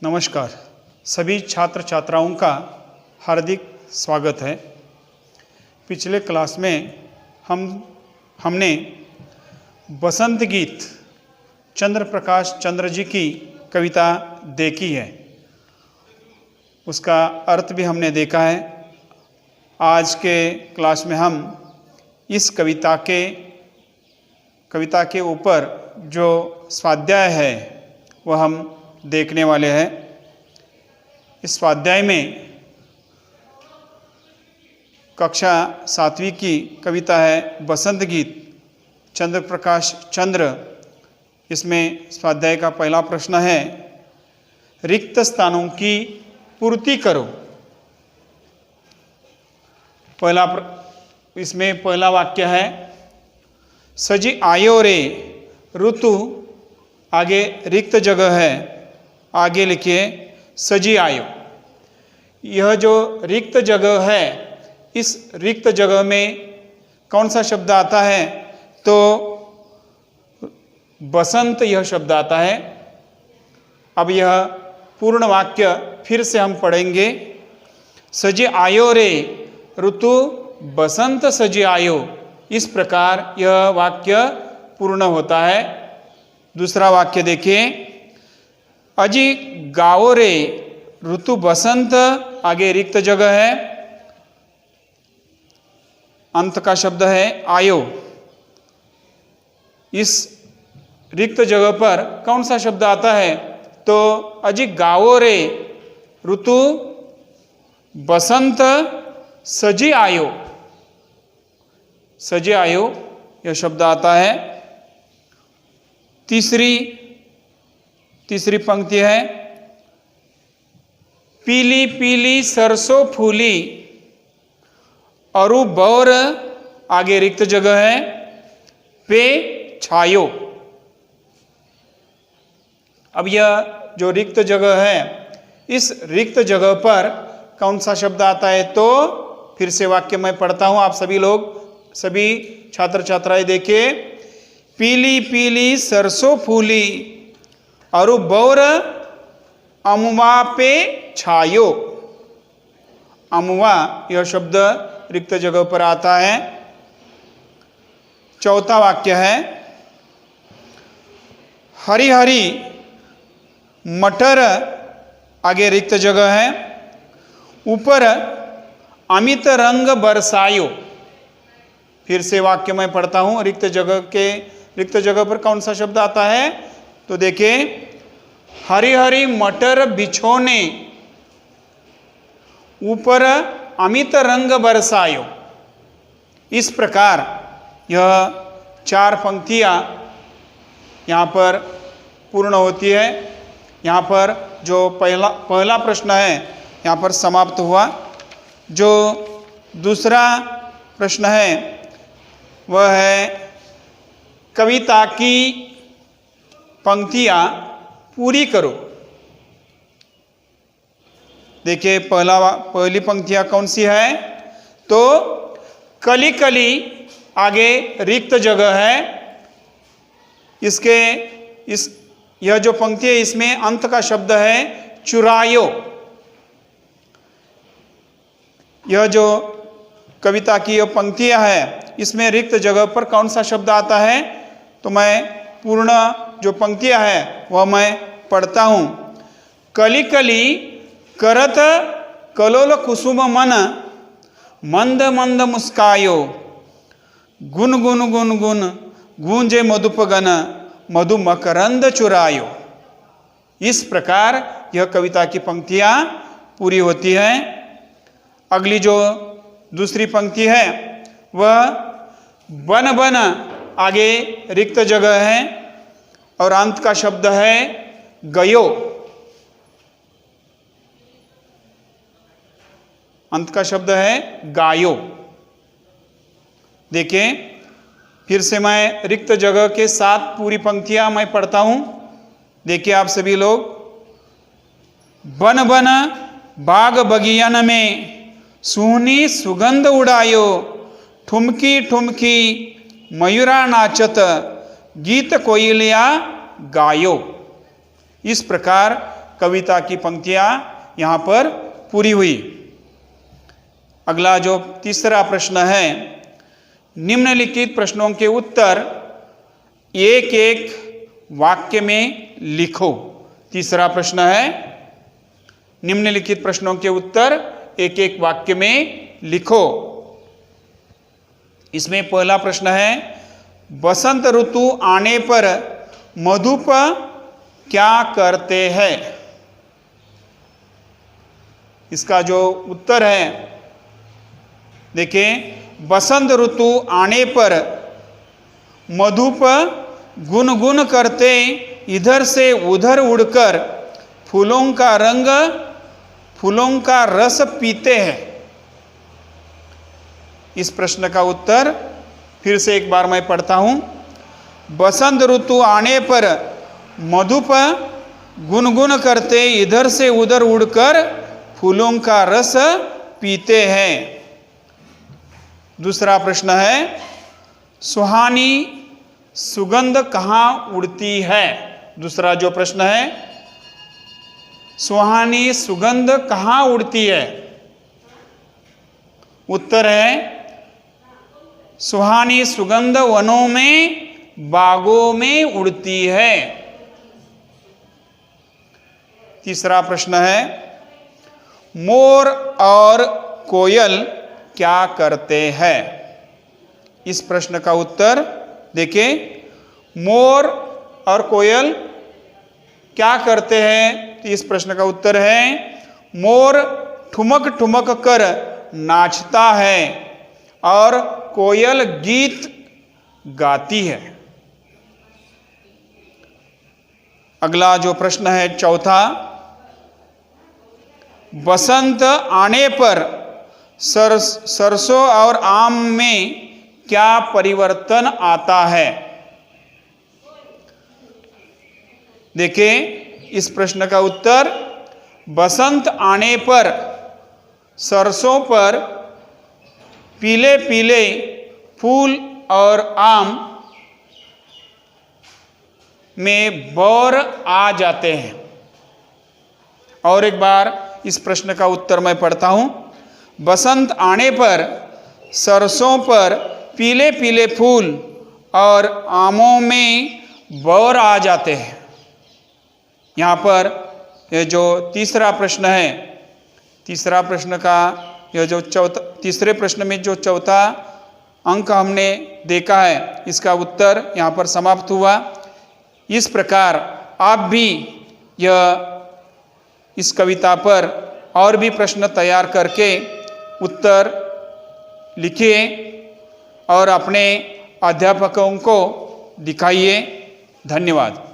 नमस्कार। सभी छात्र छात्राओं का हार्दिक स्वागत है। पिछले क्लास में हमने बसंत गीत चंद्र प्रकाश चंद्र जी की कविता देखी है, उसका अर्थ भी हमने देखा है। आज के क्लास में हम इस कविता के ऊपर जो स्वाध्याय है वह हम देखने वाले हैं। इस स्वाध्याय में कक्षा 7वीं की कविता है बसंत गीत चंद्र प्रकाश चंद्र। इसमें स्वाध्याय का पहला प्रश्न है, रिक्त स्थानों की पूर्ति करो। इसमें पहला वाक्य है, सजी आयो रे ऋतु, आगे रिक्त जगह है, आगे लिखिए सजी आयो। यह जो रिक्त जगह है, इस रिक्त जगह में कौन सा शब्द आता है? तो बसंत यह शब्द आता है। अब यह पूर्ण वाक्य फिर से हम पढ़ेंगे। सजी आयो रे ऋतु, बसंत सजी आयो। इस प्रकार यह वाक्य पूर्ण होता है। दूसरा वाक्य देखिए, अजी गाओ रे ऋतु बसंत, आगे रिक्त जगह है, अंत का शब्द है आयो। इस रिक्त जगह पर कौन सा शब्द आता है? तो अजी गाओ रे ऋतु बसंत सजी आयो। सजी आयो यह शब्द आता है। तीसरी पंक्ति है, पीली पीली सरसों फूली, अरु बौर, आगे रिक्त जगह है, पे छायो। अब यह जो रिक्त जगह है, इस रिक्त जगह पर कौन सा शब्द आता है? तो फिर से वाक्य मैं पढ़ता हूं, आप सभी छात्र छात्राएं देखिए। पीली पीली सरसों फूली, अरु बौर अमुआ पे छायो। अमुआ यह शब्द रिक्त जगह पर आता है। चौथा वाक्य है, हरी हरी मटर, आगे रिक्त जगह है, ऊपर अमित रंग बरसायो। फिर से वाक्य मैं पढ़ता हूं। रिक्त जगह पर कौन सा शब्द आता है? तो देखिए, हरी हरी मटर बिछोने, ऊपर अमित रंग बरसायो। इस प्रकार यह 4 पंक्तियां यहाँ पर पूर्ण होती है। यहाँ पर जो पहला प्रश्न है यहाँ पर समाप्त हुआ। जो दूसरा प्रश्न है वह है, कविता की पंक्तियां पूरी करो। देखिए पहली पंक्तियां कौन सी है? तो कली कली, आगे रिक्त जगह है। यह जो पंक्ति है इसमें अंत का शब्द है चुरायो। यह जो कविता की यह पंक्तियां है, इसमें रिक्त जगह पर कौन सा शब्द आता है? तो मैं पूर्ण जो पंक्तियां है वह मैं पढ़ता हूं। कली कली करत कलोल कुसुम मन, मंद मंद मुस्कायो, गुन गुन गुन गुन गूंजे मधुपगन, मधु मकरंद चुरायो। इस प्रकार यह कविता की पंक्तियां पूरी होती हैं। अगली जो दूसरी पंक्ति है वह बन बन, आगे रिक्त जगह है और अंत का शब्द है गयो। अंत का शब्द है गायो। देखिए फिर से मैं रिक्त जगह के साथ पूरी पंक्तियां मैं पढ़ता हूं। देखिए आप सभी लोग, बन बन बाग बगियन में, सुहनी सुगंध उड़ायो, ठुमकी ठुमकी मयूरा नाचत, गीत कोयलिया गायो। इस प्रकार कविता की पंक्तियां यहाँ पर पूरी हुई। अगला जो तीसरा प्रश्न है, निम्नलिखित प्रश्नों के उत्तर एक एक वाक्य में लिखो। तीसरा प्रश्न है, निम्नलिखित प्रश्नों के उत्तर एक एक वाक्य में लिखो। इसमें पहला प्रश्न है, बसंत ऋतु आने पर मधुप क्या करते हैं? इसका जो उत्तर है, देखिए, बसंत ऋतु आने पर मधुप गुनगुन करते इधर से उधर उड़कर फूलों का रंग, फूलों का रस पीते हैं। इस प्रश्न का उत्तर फिर से एक बार मैं पढ़ता हूं। बसंत ऋतु आने पर मधुप गुनगुन करते इधर से उधर उड़कर फूलों का रस पीते हैं। दूसरा प्रश्न है, सुहानी सुगंध कहाँ उड़ती है? दूसरा जो प्रश्न है, सुहानी सुगंध कहाँ उड़ती है? उत्तर है, सुहानी सुगंध वनों में, बागों में उड़ती है। तीसरा प्रश्न है, मोर और कोयल क्या करते हैं? इस प्रश्न का उत्तर देखिए, मोर और कोयल क्या करते हैं? तो इस प्रश्न का उत्तर है, मोर ठुमक ठुमक कर नाचता है और कोयल गीत गाती है। अगला जो प्रश्न है चौथा, बसंत आने पर सरसों और आम में क्या परिवर्तन आता है? देखिए, इस प्रश्न का उत्तर, बसंत आने पर सरसों पर पीले पीले फूल और आम में बौर आ जाते हैं। और एक बार इस प्रश्न का उत्तर मैं पढ़ता हूं। बसंत आने पर सरसों पर पीले पीले फूल और आमों में बौर आ जाते हैं। यहाँ पर यह जो तीसरा प्रश्न है, तीसरा प्रश्न का यह जो तीसरे प्रश्न में जो चौथा अंक हमने देखा है, इसका उत्तर यहाँ पर समाप्त हुआ। इस प्रकार आप भी इस कविता पर और भी प्रश्न तैयार करके उत्तर लिखिए और अपने अध्यापकों को दिखाइए। धन्यवाद।